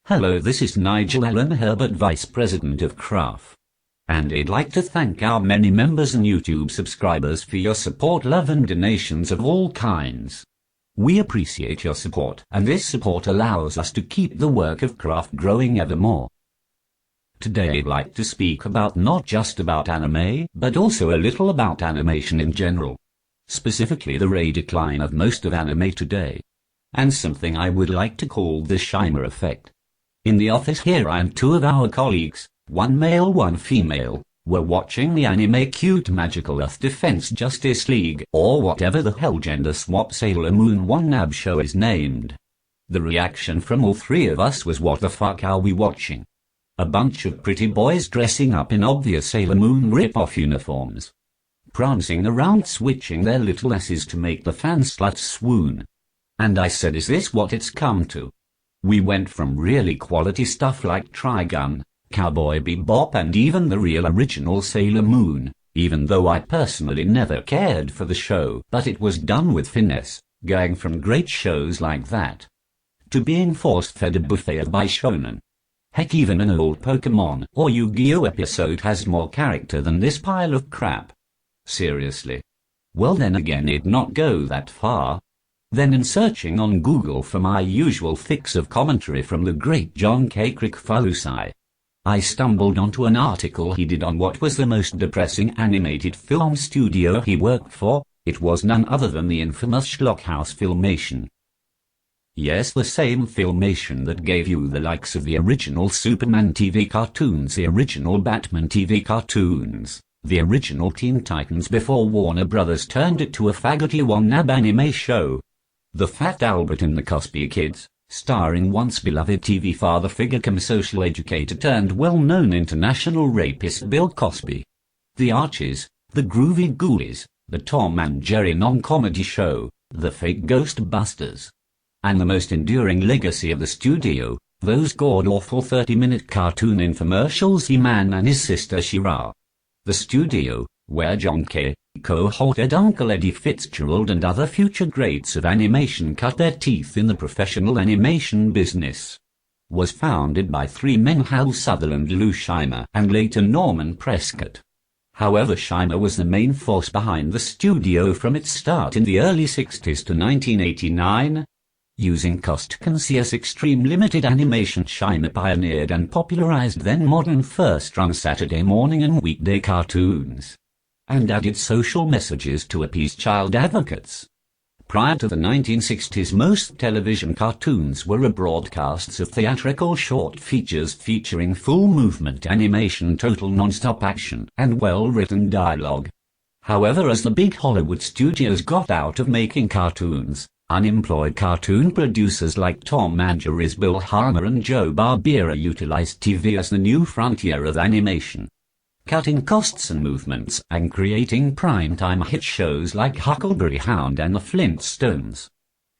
Hello, this is Nigel Allen Herbert, Vice President of Craft. And I'd like to thank our many members and YouTube subscribers for your support, love and donations of all kinds. We appreciate your support, and this support allows us to keep the work of Craft growing ever more. Today I'd like to speak about not just about anime, but also a little about animation in general. Specifically the decline of most of anime today. And something I would like to call the Scheimer effect. In the office here I and two of our colleagues, one male one female, were watching the anime Cute Magical Earth Defense Justice League, or whatever the hell gender swap Sailor Moon one nab show is named. The reaction from all three of us was, what the fuck are we watching? A bunch of pretty boys dressing up in obvious Sailor Moon rip-off uniforms, prancing around switching their little asses to make the fan sluts swoon. And I said, is this what it's come to? We went from really quality stuff like Trigun, Cowboy Bebop and even the real original Sailor Moon, even though I personally never cared for the show, but it was done with finesse, going from great shows like that to being force-fed a buffet by shonen. Heck, even an old Pokemon or Yu-Gi-Oh episode has more character than this pile of crap. Seriously. Well, then again, it'd not go that far. Then in searching on Google for my usual fix of commentary from the great John K. Kricfalusai, I stumbled onto an article he did on what was the most depressing animated film studio he worked for. It was none other than the infamous Schlockhaus Filmation. Yes, the same Filmation that gave you the likes of the original Superman TV cartoons, the original Batman TV cartoons, the original Teen Titans before Warner Brothers turned it to a faggoty one-nab anime show. The Fat Albert and the Cosby Kids, starring once beloved TV father figure cum social educator turned well-known international rapist Bill Cosby. The Archies, the Groovy Ghoulies, the Tom and Jerry non-comedy show, the fake Ghostbusters. And the most enduring legacy of the studio, those god-awful 30-minute cartoon infomercials He-Man and his sister She-Ra. The studio, where John K. co-hosted Uncle Eddie Fitzgerald and other future greats of animation cut their teeth in the professional animation business, was founded by three men, Hal Sutherland, Lou Scheimer, and later Norman Prescott. However, Scheimer was the main force behind the studio from its start in the early 60s to 1989. Using cost-conscious extreme limited animation, Scheimer pioneered and popularized then-modern first-run Saturday morning and weekday cartoons, and added social messages to appease child advocates. Prior to the 1960s, most television cartoons were rebroadcasts of theatrical short features featuring full movement animation, total non-stop action, and well-written dialogue. However, as the big Hollywood studios got out of making cartoons, unemployed cartoon producers like Tom and Jerry's Bill Harmer and Joe Barbera utilized TV as the new frontier of animation, cutting costs and movements and creating primetime hit shows like Huckleberry Hound and the Flintstones.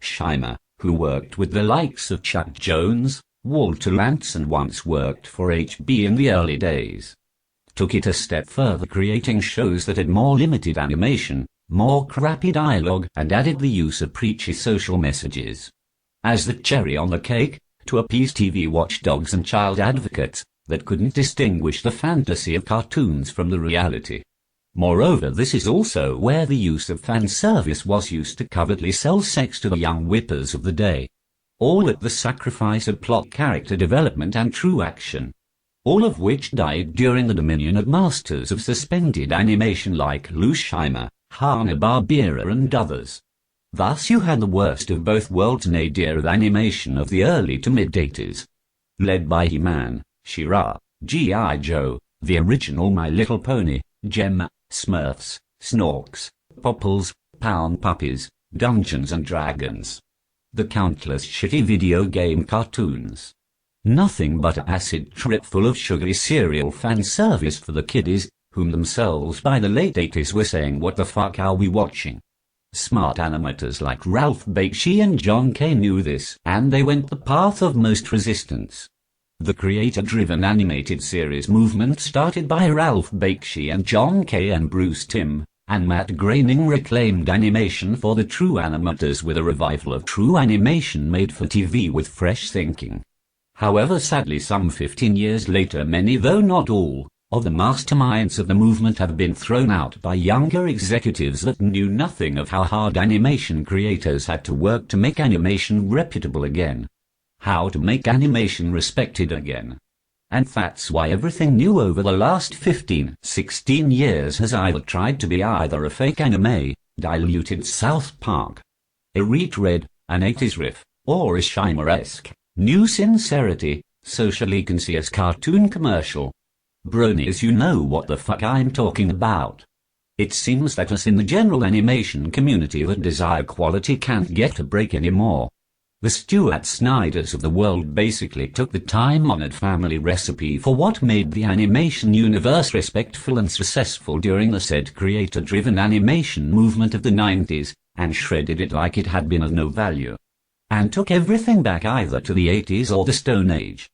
Scheimer, who worked with the likes of Chuck Jones, Walter Lantz and once worked for HB in the early days, took it a step further, creating shows that had more limited animation, more crappy dialogue, and added the use of preachy social messages as the cherry on the cake to appease TV watchdogs and child advocates that couldn't distinguish the fantasy of cartoons from the reality. Moreover, this is also where the use of fan service was used to covertly sell sex to the young whippers of the day, all at the sacrifice of plot, character development and true action, all of which died during the dominion of masters of suspended animation like Lou Scheimer, Hanna-Barbera and others. Thus you had the worst of both worlds nadir of animation of the early to mid-80s, led by He-Man, She-Ra, G.I. Joe, the original My Little Pony, Jem, Smurfs, Snorks, Popples, Pound Puppies, Dungeons and Dragons, the countless shitty video game cartoons. Nothing but an acid trip full of sugary cereal fan service for the kiddies, whom themselves by the late 80s were saying, what the fuck are we watching? Smart animators like Ralph Bakshi and John K. knew this, and they went the path of most resistance. The creator-driven animated series movement started by Ralph Bakshi and John K. and Bruce Timm, and Matt Groening reclaimed animation for the true animators with a revival of true animation made for TV with fresh thinking. However, sadly, some 15 years later, many, though not all, of the masterminds of the movement have been thrown out by younger executives that knew nothing of how hard animation creators had to work to make animation reputable again. How to make animation respected again. And that's why everything new over the last 15, 16 years has either tried to be either a fake anime, diluted South Park, a retread, an 80s riff, or a Scheimer-esque, new sincerity, socially conscious cartoon commercial. Bronies, you know what the fuck I'm talking about. It seems that us in the general animation community that desire quality can't get a break anymore. The Stuart Snyders of the world basically took the time-honored family recipe for what made the animation universe respectful and successful during the said creator-driven animation movement of the 90s, and shredded it like it had been of no value. And took everything back either to the 80s or the Stone Age.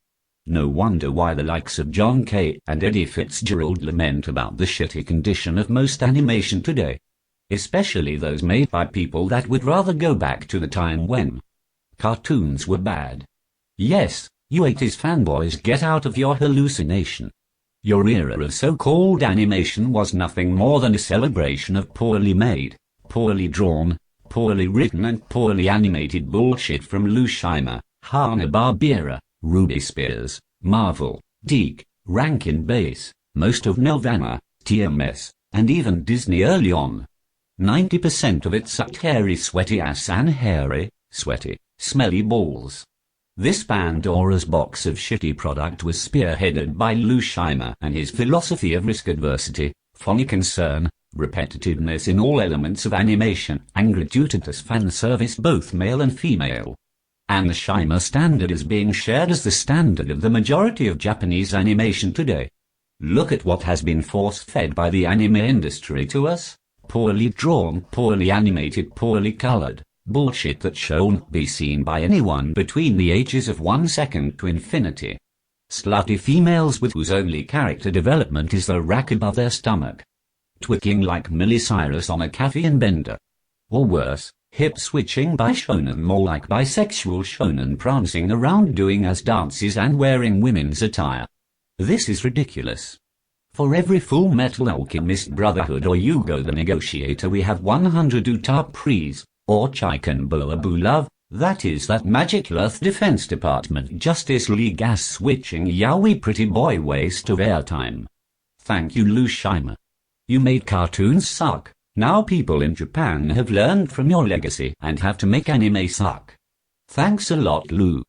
No wonder why the likes of John Kay and Eddie Fitzgerald lament about the shitty condition of most animation today. Especially those made by people that would rather go back to the time when cartoons were bad. Yes, you 80s fanboys, get out of your hallucination. Your era of so-called animation was nothing more than a celebration of poorly made, poorly drawn, poorly written and poorly animated bullshit from Lou Scheimer, Hanna-Barbera, Ruby Spears, Marvel, Deke, Rankin Bass, most of Nelvana, TMS, and even Disney early on. 90% of it sucked hairy sweaty ass and hairy, sweaty, smelly balls. This Pandora's box of shitty product was spearheaded by Lou Scheimer and his philosophy of risk adversity, funny concern, repetitiveness in all elements of animation, and gratuitous fan service both male and female. And the Scheimer standard is being shared as the standard of the majority of Japanese animation today. Look at what has been force-fed by the anime industry to us. Poorly drawn, poorly animated, poorly colored bullshit that shall be seen by anyone between the ages of 1 second to infinity. Slutty females with whose only character development is the rack above their stomach. Twicking like Miley Cyrus on a caffeine bender. Or worse, hip switching by shonen, more like bisexual shonen prancing around doing as dances and wearing women's attire. This is ridiculous. For every Full Metal Alchemist Brotherhood or Yugo the Negotiator we have 100 Utapris, or Chicken Boaboo Love, that is that Magic Earth Defense Department Justice League ass switching yaoi pretty boy waste of airtime. Thank you, Lou Scheimer. You made cartoons suck. Now people in Japan have learned from your legacy and have to make anime suck. Thanks a lot, Lou.